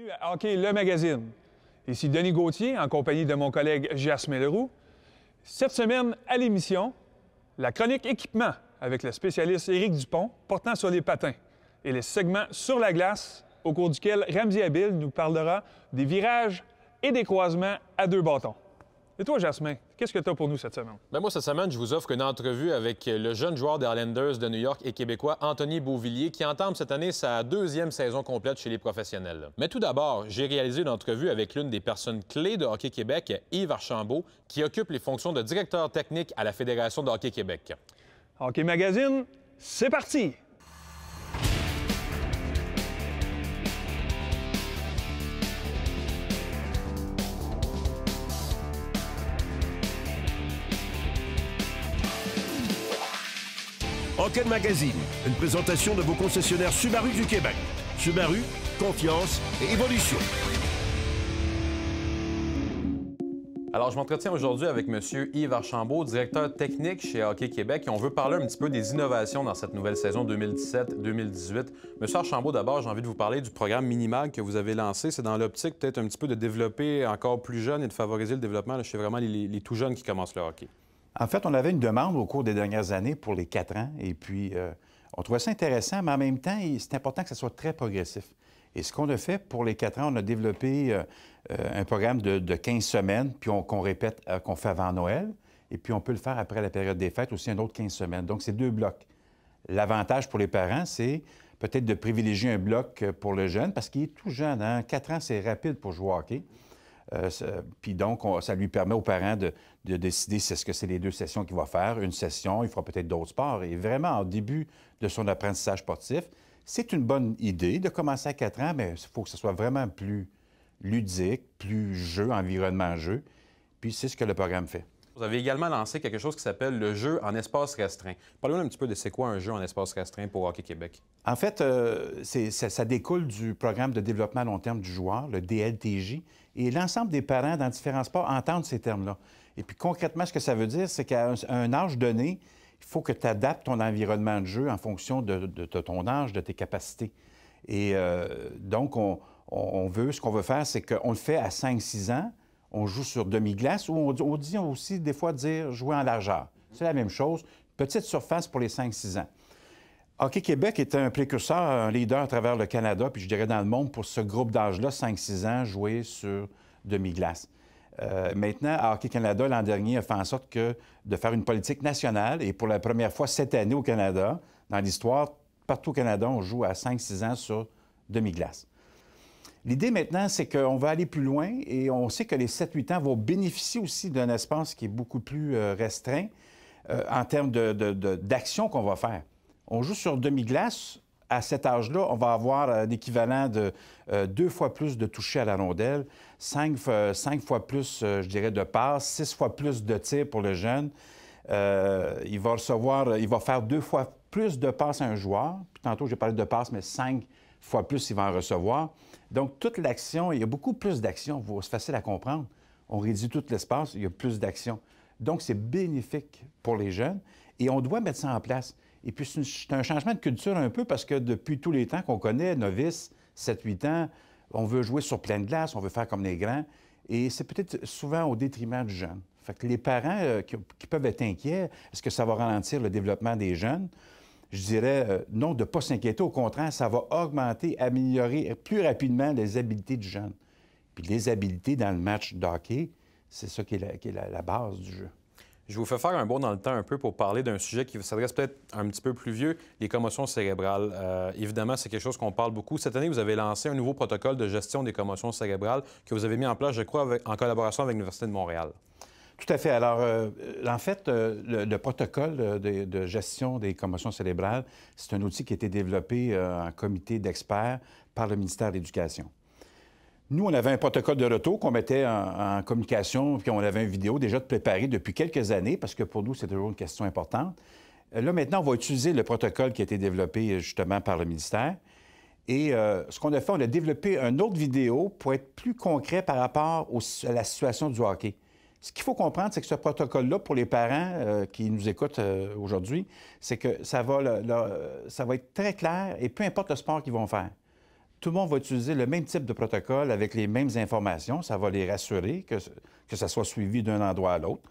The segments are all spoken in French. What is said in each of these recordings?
Bienvenue à Hockey le magazine. Ici Denis Gauthier en compagnie de mon collègue Jasmin Leroux. Cette semaine à l'émission, la chronique équipement avec le spécialiste Éric Dupont portant sur les patins et les segments sur la glace au cours duquel Ramzi Habil nous parlera des virages et des croisements à deux bâtons. Et toi, Jasmin, qu'est-ce que tu as pour nous cette semaine? Bien, moi, cette semaine, je vous offre une entrevue avec le jeune joueur des Islanders de New York et québécois Anthony Beauvillier, qui entame cette année sa deuxième saison complète chez les professionnels. Mais tout d'abord, j'ai réalisé une entrevue avec l'une des personnes clés de Hockey Québec, Yves Archambault, qui occupe les fonctions de directeur technique à la Fédération de Hockey Québec. Hockey Magazine, c'est parti! Hockey Magazine, une présentation de vos concessionnaires Subaru du Québec. Subaru, confiance et évolution. Alors, je m'entretiens aujourd'hui avec M. Yves Archambault, directeur technique chez Hockey Québec, et on veut parler un petit peu des innovations dans cette nouvelle saison 2017-2018. M. Archambault, d'abord, j'ai envie de vous parler du programme Minimal que vous avez lancé. C'est dans l'optique peut-être un petit peu de développer encore plus jeune et de favoriser le développement chez vraiment les tout jeunes qui commencent le hockey. En fait, on avait une demande au cours des dernières années pour les 4 ans, et puis on trouvait ça intéressant, mais en même temps, c'est important que ça soit très progressif. Et ce qu'on a fait pour les 4 ans, on a développé un programme de 15 semaines, puis qu'on répète, qu'on fait avant Noël, et puis on peut le faire après la période des fêtes, aussi un autre 15 semaines. Donc, c'est 2 blocs. L'avantage pour les parents, c'est peut-être de privilégier un bloc pour le jeune, parce qu'il est tout jeune, hein? 4 ans, c'est rapide pour jouer au hockey. Puis donc, ça lui permet aux parents de décider si est-ce que c'est les 2 sessions qu'il va faire. Une session, il fera peut-être d'autres sports. Et vraiment, au début de son apprentissage sportif, c'est une bonne idée de commencer à 4 ans, mais il faut que ce soit vraiment plus ludique, plus jeu, environnement jeu. Puis c'est ce que le programme fait. Vous avez également lancé quelque chose qui s'appelle le jeu en espace restreint. Parlez-nous un petit peu de c'est quoi un jeu en espace restreint pour Hockey Québec. En fait, ça découle du programme de développement à long terme du joueur, le DLTJ, et l'ensemble des parents dans différents sports entendent ces termes-là. Et puis concrètement, ce que ça veut dire, c'est qu'à un âge donné, il faut que tu adaptes ton environnement de jeu en fonction de ton âge, de tes capacités. Et donc, ce qu'on veut faire, c'est qu'on le fait à 5-6 ans. On joue sur demi-glace ou on dit aussi des fois dire jouer en largeur. C'est la même chose. Petite surface pour les 5-6 ans. Hockey Québec est un précurseur, un leader à travers le Canada, puis je dirais dans le monde, pour ce groupe d'âge-là, 5-6 ans, jouer sur demi-glace. Maintenant, Hockey Canada, l'an dernier, a fait en sorte de faire une politique nationale, et pour la première fois cette année au Canada, dans l'histoire, partout au Canada, on joue à 5-6 ans sur demi-glace. L'idée maintenant, c'est qu'on va aller plus loin et on sait que les 7-8 ans vont bénéficier aussi d'un espace qui est beaucoup plus restreint en termes d'action qu'on va faire. On joue sur demi-glace. À cet âge-là, on va avoir l'équivalent de 2 fois plus de touchés à la rondelle, 5 fois plus, je dirais, de passes, 6 fois plus de tirs pour le jeune. Il va faire 2 fois plus de passes à un joueur. Puis tantôt, j'ai parlé de passes, mais 5 fois plus, il va en recevoir. Donc, toute l'action, il y a beaucoup plus d'action. C'est facile à comprendre. On réduit tout l'espace, il y a plus d'action. Donc, c'est bénéfique pour les jeunes et on doit mettre ça en place. Et puis, c'est un changement de culture un peu parce que depuis tous les temps qu'on connaît, novices, 7-8 ans, on veut jouer sur pleine glace, on veut faire comme les grands. Et c'est peut-être souvent au détriment du jeune. Fait que les parents qui peuvent être inquiets, est-ce que ça va ralentir le développement des jeunes? Je dirais non, de ne pas s'inquiéter. Au contraire, ça va augmenter, améliorer plus rapidement les habiletés du jeune. Puis les habiletés dans le match de hockey, c'est ça qui est la base du jeu. Je vous fais faire un bond dans le temps un peu pour parler d'un sujet qui s'adresse peut-être un petit peu plus vieux, les commotions cérébrales. Évidemment, c'est quelque chose qu'on parle beaucoup. Cette année, vous avez lancé un nouveau protocole de gestion des commotions cérébrales que vous avez mis en place, je crois, en collaboration avec l'Université de Montréal. Tout à fait. Alors, en fait, le protocole de gestion des commotions cérébrales, c'est un outil qui a été développé en comité d'experts par le ministère de l'Éducation. Nous, on avait un protocole de retour qu'on mettait en communication, puis on avait une vidéo déjà de préparée depuis quelques années, parce que pour nous, c'est toujours une question importante. Là, maintenant, on va utiliser le protocole qui a été développé justement par le ministère. Et ce qu'on a fait, on a développé une autre vidéo pour être plus concret par rapport à la situation du hockey. Ce qu'il faut comprendre, c'est que ce protocole-là, pour les parents qui nous écoutent aujourd'hui, c'est que ça va être très clair, et peu importe le sport qu'ils vont faire. tout le monde va utiliser le même type de protocole avec les mêmes informations. Ça va les rassurer que ça soit suivi d'un endroit à l'autre.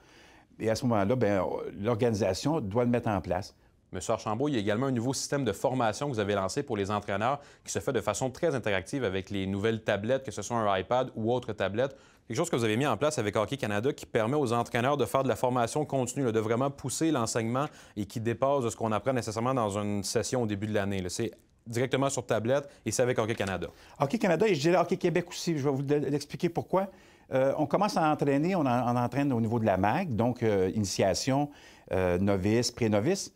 Et à ce moment-là, bien, l'organisation doit le mettre en place. Monsieur Archambault, il y a également un nouveau système de formation que vous avez lancé pour les entraîneurs qui se fait de façon très interactive avec les nouvelles tablettes, que ce soit un iPad ou autre tablette. Quelque chose que vous avez mis en place avec Hockey Canada qui permet aux entraîneurs de faire de la formation continue, là, de vraiment pousser l'enseignement et qui dépasse de ce qu'on apprend nécessairement dans une session au début de l'année. C'est directement sur tablette et c'est avec Hockey Canada. Hockey Canada et je dirais Hockey Québec aussi. Je vais vous l'expliquer pourquoi. On commence à entraîner, on entraîne au niveau de la MAG, donc initiation, novice, pré-novice.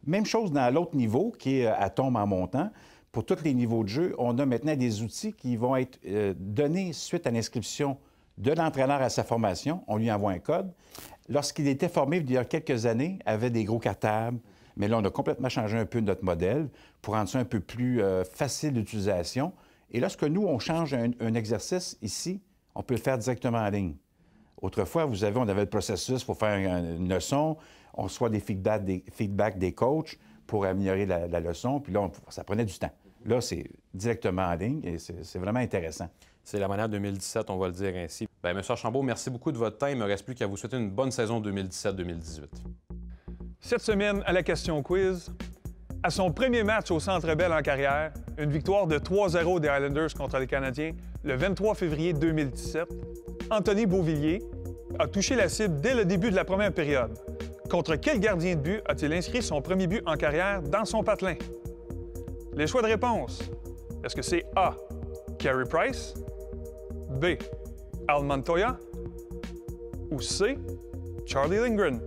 Même chose dans l'autre niveau, qui est à tombe en montant. Pour tous les niveaux de jeu, on a maintenant des outils qui vont être donnés suite à l'inscription de l'entraîneur à sa formation. On lui envoie un code. Lorsqu'il était formé il y a quelques années, avait des gros cartables. Mais là, on a complètement changé un peu notre modèle pour rendre ça un peu plus facile d'utilisation. Et lorsque nous, on change un exercice ici, on peut le faire directement en ligne. Autrefois, on avait le processus pour faire une leçon, on reçoit des feedbacks des coachs pour améliorer la leçon, puis là, ça prenait du temps. Là, c'est directement en ligne et c'est vraiment intéressant. C'est la manière 2017, on va le dire ainsi. Bien, M. Archambault, merci beaucoup de votre temps. Il ne me reste plus qu'à vous souhaiter une bonne saison 2017-2018. Cette semaine, à la question quiz, à son premier match au Centre Bell en carrière, une victoire de 3-0 des Islanders contre les Canadiens le 23 février 2017, Anthony Beauvillier a touché la cible dès le début de la première période. Contre quel gardien de but a-t-il inscrit son premier but en carrière dans son patelin? Les choix de réponse. Est-ce que c'est A. Carey Price, B. Al Montoya ou C. Charlie Lindgren?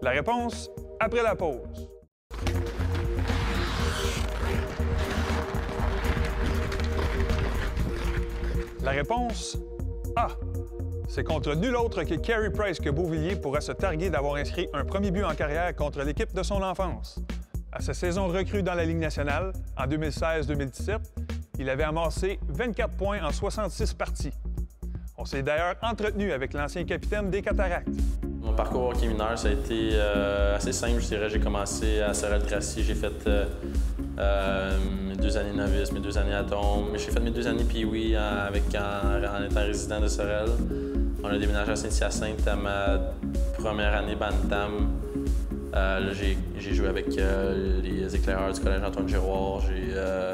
La réponse après la pause. La réponse A. C'est contre nul autre que Carey Price que Beauvillier pourra se targuer d'avoir inscrit un premier but en carrière contre l'équipe de son enfance. À sa saison recrue dans la Ligue nationale, en 2016-2017, il avait amassé 24 points en 66 parties. On s'est d'ailleurs entretenu avec l'ancien capitaine des Cataractes. Mon parcours hockey mineur, ça a été assez simple, je dirais. J'ai commencé à Sorel-Tracy, j'ai fait mes 2 années novice, mes 2 années à tombe. J'ai fait mes 2 années Pee-Wee en étant résident de Sorel. On a déménagé à Saint-Hyacinthe à ma première année Bantam. Là, j'ai joué avec les éclaireurs du Collège Antoine Giroir.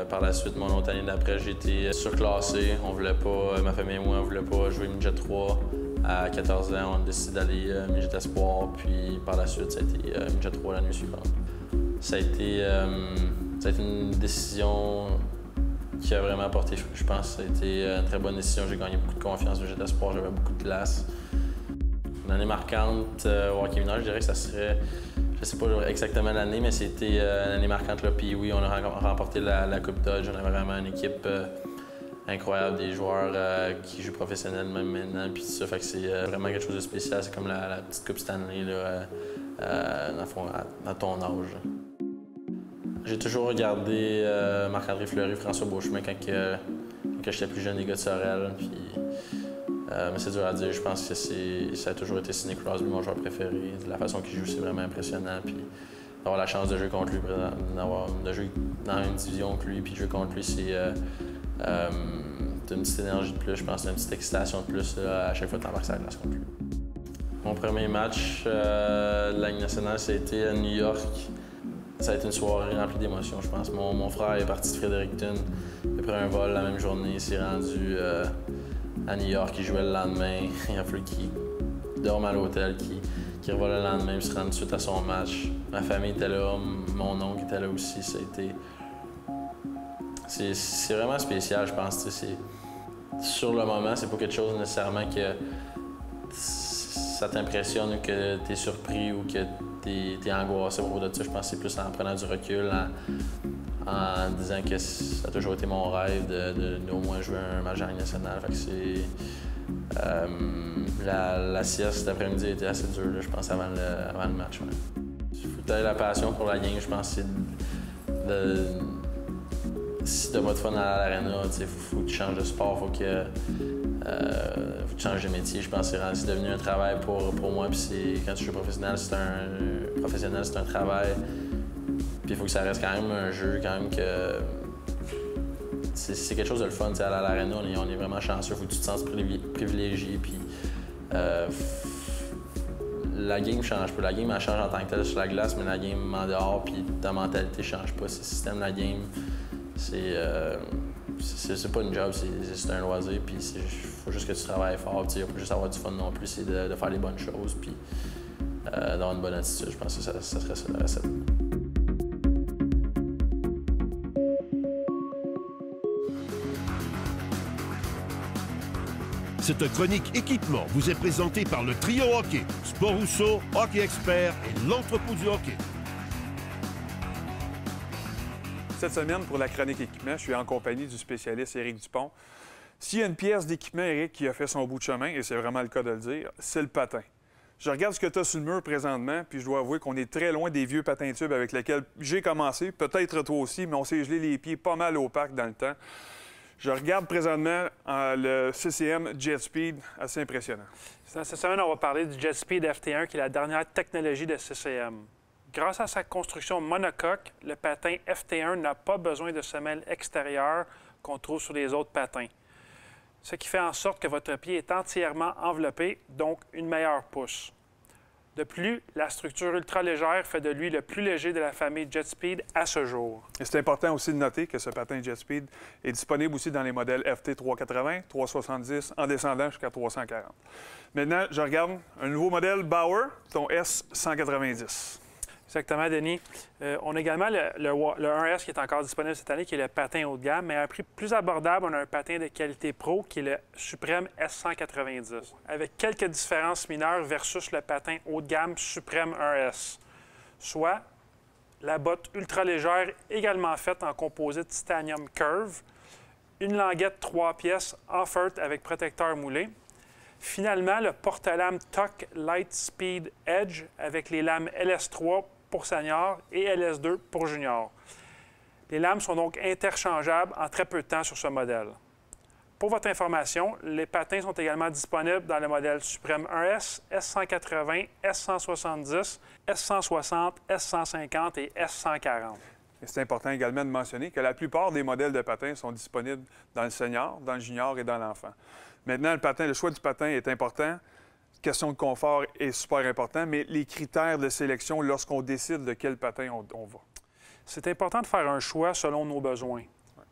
Par la suite, mon autre année d'après, j'ai été surclassé. On voulait pas, ma famille et moi, on voulait pas jouer midget 3. À 14 ans, on a décidé d'aller midget espoir. Puis par la suite, ça a été midget 3 l'année suivante. Ça a été une décision qui a vraiment apporté, je pense. Ça a été une très bonne décision. J'ai gagné beaucoup de confiance au midget espoir. J'avais beaucoup de place. Une année marquante au hockey mineur, je dirais que ça serait... Je ne sais pas exactement l'année, mais c'était une année marquante, là. Puis oui, on a remporté la Coupe Dodge. On avait vraiment une équipe incroyable, des joueurs qui jouent professionnels même maintenant. Puis ça fait que c'est vraiment quelque chose de spécial. C'est comme la petite Coupe Stanley, là, dans le fond, à ton âge. J'ai toujours regardé Marc-André Fleury, François Beauchemin quand j'étais plus jeune, les gars de Sorel. Puis, mais c'est dur à dire. Je pense que ça a toujours été Sidney Crosby, mon joueur préféré. La façon qu'il joue, c'est vraiment impressionnant. Puis d'avoir la chance de jouer contre lui, de jouer dans une division que lui, puis de jouer contre lui, c'est une petite énergie de plus, je pense, une petite excitation de plus à chaque fois que tu embarques sur la glace contre lui. Mon premier match de la Ligue nationale, ça a été à New York. Ça a été une soirée remplie d'émotions, je pense. Mon frère est parti de Fredericton. Il a pris un vol la même journée. Il s'est rendu à New York. Il jouait le lendemain. Il a fallu qu'il dorme à l'hôtel, qu'il revole le lendemain, puis se rende suite à son match. Ma famille était là, mon oncle était là aussi. Ça a été... C'est vraiment spécial, je pense. Sur le moment, c'est pas quelque chose nécessairement que ça t'impressionne ou que tu es surpris ou que tu es angoissé au de ça. Je pense que c'est plus en prenant du recul, en disant que ça a toujours été mon rêve d'au moins jouer un match en Ligue nationale. Fait que c'est... la sieste cet après-midi était assez dure, là, je pense, avant le match. Ouais. Il faut que tu aies la passion pour la game, je pense. Si t'as pas de fun à l'aréna, il faut que tu changes de sport, faut que tu changes de métier. Je pense que c'est devenu un travail pour moi. Puis quand tu joues professionnel, c'est un travail. Puis il faut que ça reste quand même un jeu, quand même que c'est quelque chose de le fun. À l'aréna, on est vraiment chanceux. Il faut que tu te sens privilégié. Puis, la game change pas. La game, elle change en tant que telle sur la glace, mais la game en dehors, puis ta mentalité change pas. C'est le système de la game. C'est pas une job, c'est un loisir, puis il faut juste que tu travailles fort. Il faut juste avoir du fun non plus, c'est de faire les bonnes choses, puis d'avoir une bonne attitude. Je pense que ça serait ça la recette. Cette chronique équipement vous est présentée par le Trio Hockey, Sport Rousseau, Hockey Expert et l'Entrepôt du Hockey. Cette semaine, pour la chronique équipement, je suis en compagnie du spécialiste Éric Dupont. S'il y a une pièce d'équipement, Éric, qui a fait son bout de chemin, et c'est vraiment le cas de le dire, c'est le patin. Je regarde ce que tu as sur le mur présentement, puis je dois avouer qu'on est très loin des vieux patins tubes avec lesquels j'ai commencé, peut-être toi aussi, mais on s'est gelé les pieds pas mal opaques dans le temps. Je regarde présentement le CCM Jet Speed, assez impressionnant. Cette semaine, on va parler du Jet Speed FT1, qui est la dernière technologie de CCM. Grâce à sa construction monocoque, le patin FT1 n'a pas besoin de semelle extérieure qu'on trouve sur les autres patins. Ce qui fait en sorte que votre pied est entièrement enveloppé, donc une meilleure pousse. De plus, la structure ultra-légère fait de lui le plus léger de la famille Jet Speed à ce jour. Et c'est important aussi de noter que ce patin Jet Speed est disponible aussi dans les modèles FT 380, 370, en descendant jusqu'à 340. Maintenant, je regarde un nouveau modèle Bauer, ton S190. Exactement, Denis. On a également le 1S qui est encore disponible cette année, qui est le patin haut de gamme, mais à un prix plus abordable, on a un patin de qualité pro qui est le Supreme S190, avec quelques différences mineures versus le patin haut de gamme Supreme 1S, soit la botte ultra légère également faite en composite titanium curve, une languette 3 pièces Offert avec protecteur moulé. Finalement, le porte-lames TOC Lightspeed Edge avec les lames LS3 pour senior et LS2 pour junior. Les lames sont donc interchangeables en très peu de temps sur ce modèle. Pour votre information, les patins sont également disponibles dans le modèle Supreme 1S, S180, S170, S160, S150 et S140. Et c'est important également de mentionner que la plupart des modèles de patins sont disponibles dans le senior, dans le junior et dans l'enfant. Maintenant, le choix du patin est important. Question de confort est super important, mais les critères de sélection lorsqu'on décide de quel patin on va. C'est important de faire un choix selon nos besoins. Ouais.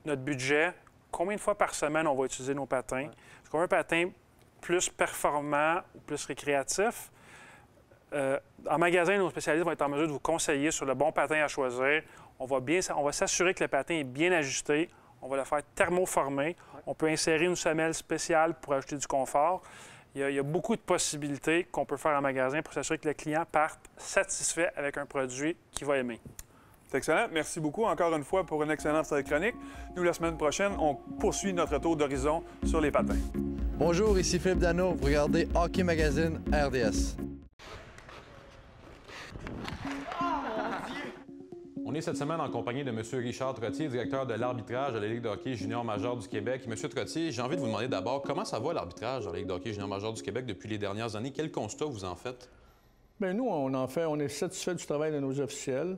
Notre budget, combien de fois par semaine on va utiliser nos patins? Ouais. Est-ce qu'on veut un patin plus performant ou plus récréatif? En magasin, nos spécialistes vont être en mesure de vous conseiller sur le bon patin à choisir. On va s'assurer que le patin est bien ajusté. On va le faire thermoformer. On peut insérer une semelle spéciale pour ajouter du confort. Il y a beaucoup de possibilités qu'on peut faire en magasin pour s'assurer que le client parte satisfait avec un produit qu'il va aimer. C'est excellent. Merci beaucoup encore une fois pour une excellente chronique. Nous, la semaine prochaine, on poursuit notre tour d'horizon sur les patins. Bonjour, ici Philippe Dano. Vous regardez Hockey Magazine RDS. On est cette semaine en compagnie de M. Richard Trottier, directeur de l'arbitrage de la Ligue de hockey junior majeur du Québec. M. Trottier, j'ai envie de vous demander d'abord, comment ça va l'arbitrage de la Ligue de hockey junior majeur du Québec depuis les dernières années? Quel constat vous en faites? Bien, nous, on est satisfait du travail de nos officiels.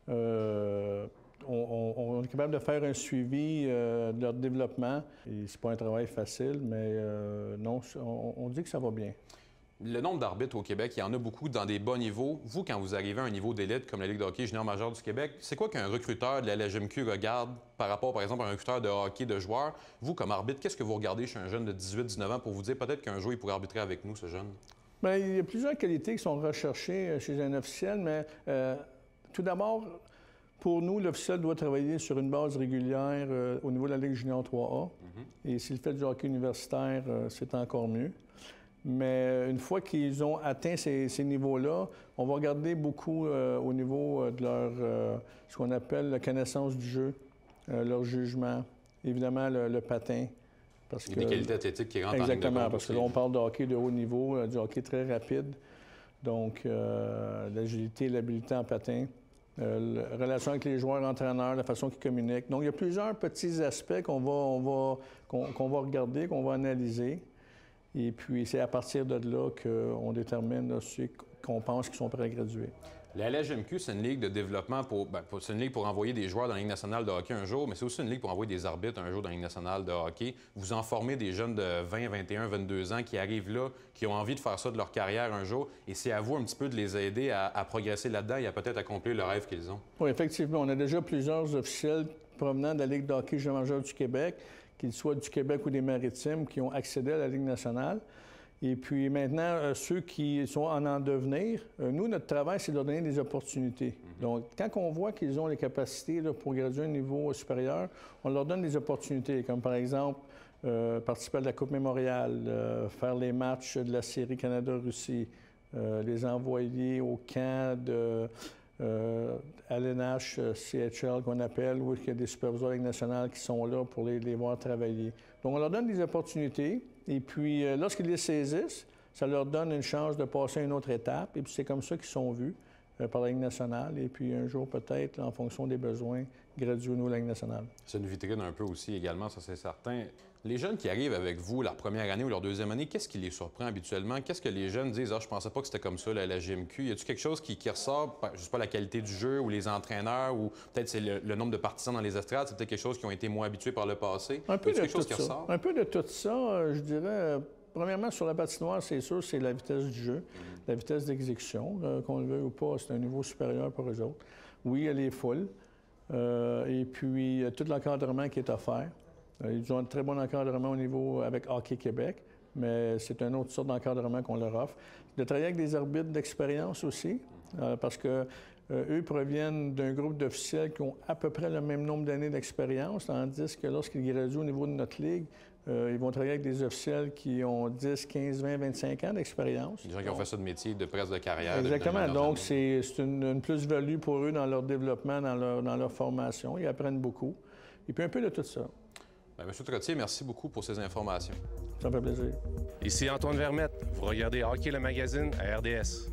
On est capable de faire un suivi de leur développement. C'est pas un travail facile, mais non, on dit que ça va bien. Le nombre d'arbitres au Québec, il y en a beaucoup dans des bas niveaux. Vous, quand vous arrivez à un niveau d'élite comme la Ligue de hockey junior majeur du Québec, c'est quoi qu'un recruteur de la LHMQ regarde par rapport, par exemple, à un recruteur de hockey de joueurs? Vous, comme arbitre, qu'est-ce que vous regardez chez un jeune de 18-19 ans pour vous dire peut-être qu'un jour, il pourrait arbitrer avec nous, ce jeune? Bien, il y a plusieurs qualités qui sont recherchées chez un officiel, mais tout d'abord, pour nous, l'officiel doit travailler sur une base régulière au niveau de la Ligue junior 3A. Et s'il fait du hockey universitaire, c'est encore mieux. Mais une fois qu'ils ont atteint ces niveaux-là, on va regarder beaucoup au niveau de leur, ce qu'on appelle la connaissance du jeu, leur jugement, évidemment le patin. Parce que, il y a des qualités athlétiques qui rentrent en ligne de compte. Exactement, parce que là, on parle de hockey de haut niveau, du hockey très rapide. Donc, l'agilité et l'habileté en patin, la relation avec les joueurs, entraîneurs, la façon qu'ils communiquent. Donc, il y a plusieurs petits aspects qu'on va regarder, qu'on va analyser. Et puis, c'est à partir de là qu'on détermine ceux qu'on pense qu'ils sont prêts à graduer. La LHMQ, c'est une ligue de développement c'est une ligue pour envoyer des joueurs dans la Ligue nationale de hockey un jour, mais c'est aussi une ligue pour envoyer des arbitres un jour dans la Ligue nationale de hockey. Vous en formez des jeunes de 20, 21, 22 ans qui arrivent là, qui ont envie de faire ça de leur carrière un jour, et c'est à vous un petit peu de les aider à progresser là-dedans et à peut-être accomplir le rêve qu'ils ont. Oui, effectivement. On a déjà plusieurs officiels provenant de la Ligue de hockey junior majeur du Québec, qu'ils soient du Québec ou des Maritimes, qui ont accédé à la Ligue nationale. Et puis maintenant, ceux qui sont en devenir, nous, notre travail, c'est de leur donner des opportunités. Donc, quand on voit qu'ils ont les capacités là, pour graduer à un niveau supérieur, on leur donne des opportunités, comme par exemple participer à la Coupe Mémorial, faire les matchs de la série Canada-Russie, les envoyer au camp de LNH, CHL qu'on appelle, où il y a des superviseurs de la Ligue nationale qui sont là pour les voir travailler. Donc, on leur donne des opportunités. Et puis, lorsqu'ils les saisissent, ça leur donne une chance de passer à une autre étape. Et puis, c'est comme ça qu'ils sont vus par la Ligue nationale. Et puis, un jour, peut-être, en fonction des besoins, graduer nous, la Ligue nationale. C'est une vitrine un peu aussi également, ça c'est certain. Les jeunes qui arrivent avec vous leur première année ou leur deuxième année, qu'est-ce qui les surprend habituellement? Qu'est-ce que les jeunes disent? « Ah, je pensais pas que c'était comme ça, la LHMQ. » Y a-t-il quelque chose qui ressort? Je sais pas, la qualité du jeu ou les entraîneurs ou peut-être c'est le nombre de partisans dans les estrades? C'est peut-être quelque chose qui ont été moins habitués par le passé? Un peu de quelque chose tout qui ça. ressort? Un peu de tout ça, je dirais. Premièrement, sur la patinoire, c'est sûr, c'est la vitesse du jeu, la vitesse d'exécution. Qu'on le veuille ou pas, c'est un niveau supérieur pour eux autres. Oui, elle est full. Et puis, tout l'encadrement qui est offert. Ils ont un très bon encadrement au niveau avec Hockey Québec, mais c'est une autre sorte d'encadrement qu'on leur offre. De travailler avec des arbitres d'expérience aussi, parce que eux proviennent d'un groupe d'officiels qui ont à peu près le même nombre d'années d'expérience, tandis que lorsqu'ils graduent au niveau de notre ligue, ils vont travailler avec des officiels qui ont 10, 15, 20, 25 ans d'expérience. Des gens qui ont fait ça de métier, de presque de carrière. Exactement. Donc, c'est une plus-value pour eux dans leur développement, dans leur formation. Ils apprennent beaucoup. Et puis, un peu de tout ça. Bien, M. Trottier, merci beaucoup pour ces informations. Ça me fait plaisir. Ici Antoine Vermette. Vous regardez Hockey le magazine à RDS.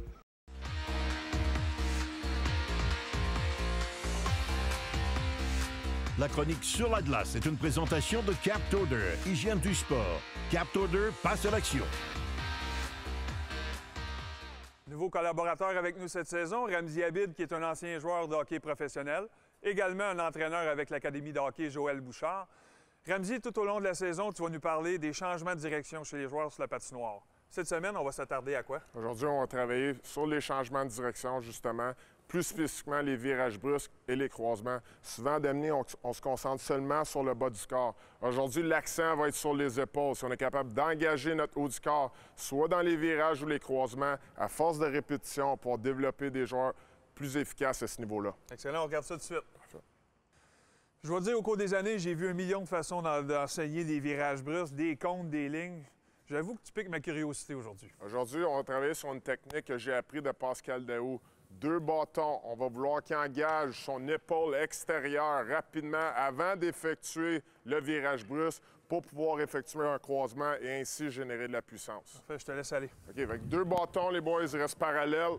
La chronique sur la glace est une présentation de Captoder, hygiène du sport. Captoder passe à l'action. Nouveau collaborateur avec nous cette saison, Ramzi Abid, qui est un ancien joueur de hockey professionnel. Également un entraîneur avec l'Académie de hockey Joël Bouchard. Ramzi, tout au long de la saison, tu vas nous parler des changements de direction chez les joueurs sur la patinoire. Cette semaine, on va s'attarder à quoi? Aujourd'hui, on va travailler sur les changements de direction, justement, plus spécifiquement les virages brusques et les croisements. Souvent, d'amener, on se concentre seulement sur le bas du corps. Aujourd'hui, l'accent va être sur les épaules. Si on est capable d'engager notre haut du corps, soit dans les virages ou les croisements, à force de répétition, pour développer des joueurs plus efficaces à ce niveau-là. Excellent, on regarde ça tout de suite. Parfait. Je dois dire, au cours des années, j'ai vu un million de façons d'enseigner des virages brusques, des comptes, des lignes. J'avoue que tu piques ma curiosité aujourd'hui. Aujourd'hui, on va travailler sur une technique que j'ai appris de Pascal Daou. 2 bâtons. On va vouloir qu'il engage son épaule extérieure rapidement avant d'effectuer le virage brusque pour pouvoir effectuer un croisement et ainsi générer de la puissance. Parfait, je te laisse aller. OK, avec 2 bâtons, les boys restent parallèles.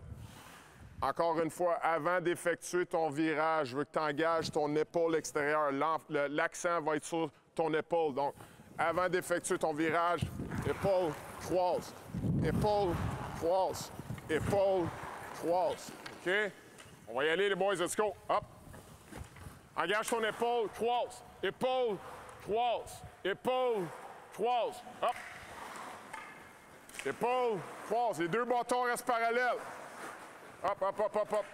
Encore une fois, avant d'effectuer ton virage, je veux que tu engages ton épaule extérieure. L'accent va être sur ton épaule. Donc, avant d'effectuer ton virage, épaule, croise. Épaule, croise. Épaule, croise. OK? On va y aller, les boys. Let's go. Hop. Engage ton épaule, croise. Épaule, croise. Épaule, croise. Hop. Épaule, croise. Les 2 bâtons restent parallèles. Hop, hop, hop, hop, hop.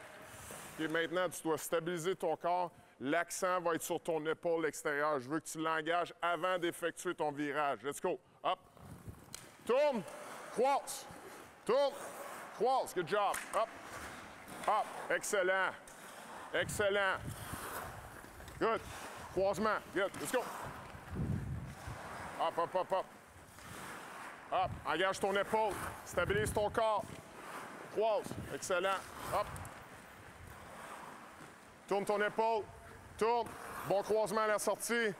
OK, maintenant, tu dois stabiliser ton corps. L'accent va être sur ton épaule extérieure. Je veux que tu l'engages avant d'effectuer ton virage. Let's go. Hop. Tourne. Croise. Tourne. Croise. Good job. Hop. Hop. Excellent. Excellent. Good. Croisement. Good. Let's go. Hop, hop, hop, hop. Hop. Engage ton épaule. Stabilise ton corps. Croise. Excellent. Hop. Tourne ton épaule. Tourne. Bon croisement à la sortie.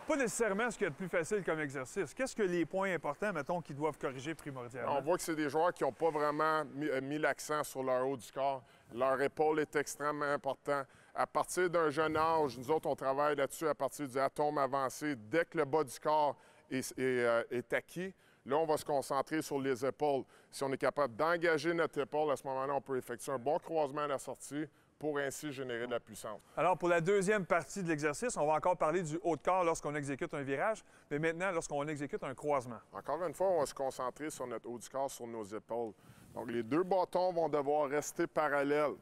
Pas nécessairement ce qu'il y a de plus facile comme exercice. Qu'est-ce que les points importants, mettons, qu'ils doivent corriger primordialement? On voit que c'est des joueurs qui n'ont pas vraiment mis l'accent sur leur haut du corps. Leur épaule est extrêmement important. À partir d'un jeune âge, nous autres, on travaille là-dessus à partir du atome avancé. Dès que le bas du corps est acquis, Là, on va se concentrer sur les épaules. Si on est capable d'engager notre épaule, à ce moment-là, on peut effectuer un bon croisement à la sortie pour ainsi générer de la puissance. Alors, pour la deuxième partie de l'exercice, on va encore parler du haut de corps lorsqu'on exécute un virage, mais maintenant, lorsqu'on exécute un croisement. Encore une fois, on va se concentrer sur notre haut du corps, sur nos épaules. Donc, les deux bâtons vont devoir rester parallèles.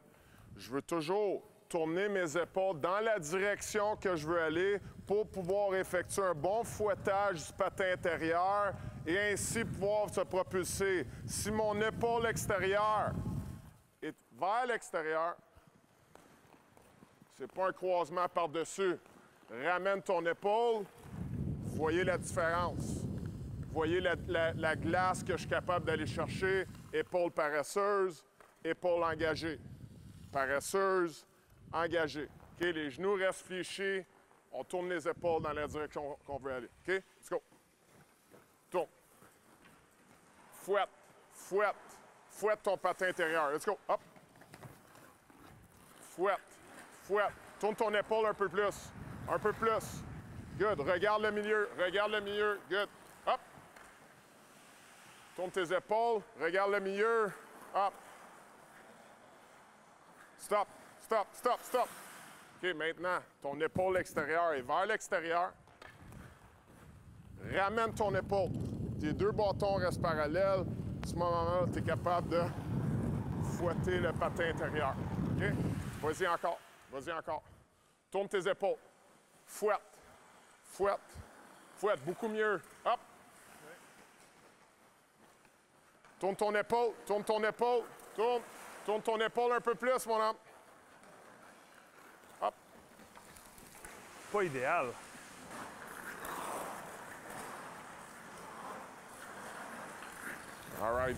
Je veux toujours tourner mes épaules dans la direction que je veux aller pour pouvoir effectuer un bon fouettage du patin intérieur et ainsi pouvoir se propulser. Si mon épaule extérieure est vers l'extérieur, c'est pas un croisement par-dessus. Ramène ton épaule. Voyez la différence. Voyez la glace que je suis capable d'aller chercher. Épaule paresseuse, épaule engagée. Paresseuse, engagée. OK, les genoux restent fléchis. On tourne les épaules dans la direction qu'on veut aller. OK, let's go. Tourne. Fouette, fouette, fouette ton patin intérieur. Let's go. Hop. Fouette. Fouette. Tourne ton épaule un peu plus. Un peu plus. Good. Regarde le milieu. Regarde le milieu. Good. Hop. Tourne tes épaules. Regarde le milieu. Hop. Stop. Stop. Stop. Stop. OK, maintenant, ton épaule extérieure est vers l'extérieur. Ramène ton épaule. Tes deux bâtons restent parallèles. À ce moment-là, tu es capable de fouetter le patin intérieur. OK? Vas-y encore. Vas-y encore. Tourne tes épaules. Fouette. Fouette. Fouette. Beaucoup mieux. Hop. Tourne ton épaule. Tourne ton épaule. Tourne. Tourne ton épaule un peu plus, mon homme. Hop. Pas idéal. All right.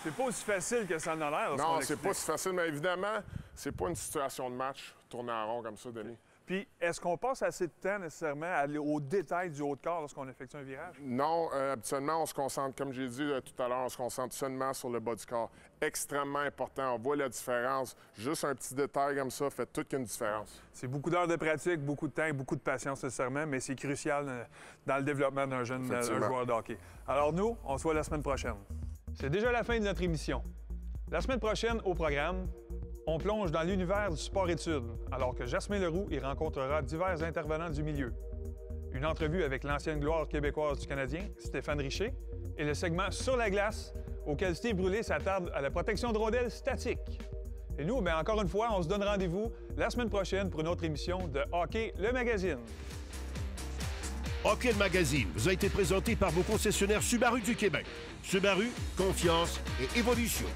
C'est pas aussi facile que ça en a l'air. Non, c'est pas si facile, mais évidemment, c'est pas une situation de match, tourner en rond comme ça, Denis. Puis, est-ce qu'on passe assez de temps nécessairement à aller au détail du haut de corps lorsqu'on effectue un virage? Non, habituellement, on se concentre, comme j'ai dit tout à l'heure, on se concentre seulement sur le bas du corps. Extrêmement important, on voit la différence. Juste un petit détail comme ça fait toute une différence. C'est beaucoup d'heures de pratique, beaucoup de temps et beaucoup de patience nécessairement, mais c'est crucial dans le développement d'un jeune joueur de hockey. Alors nous, on se voit la semaine prochaine. C'est déjà la fin de notre émission. La semaine prochaine, au programme, on plonge dans l'univers du sport-études, alors que Jasmin Leroux y rencontrera divers intervenants du milieu. Une entrevue avec l'ancienne gloire québécoise du Canadien, Stéphane Richer, et le segment Sur la glace, auquel Steve Brûlé s'attarde à la protection de rondelles statiques. Et nous, bien, encore une fois, on se donne rendez-vous la semaine prochaine pour une autre émission de Hockey le Magazine. Hockey le Magazine vous a été présenté par vos concessionnaires Subaru du Québec. Subaru, confiance et évolution.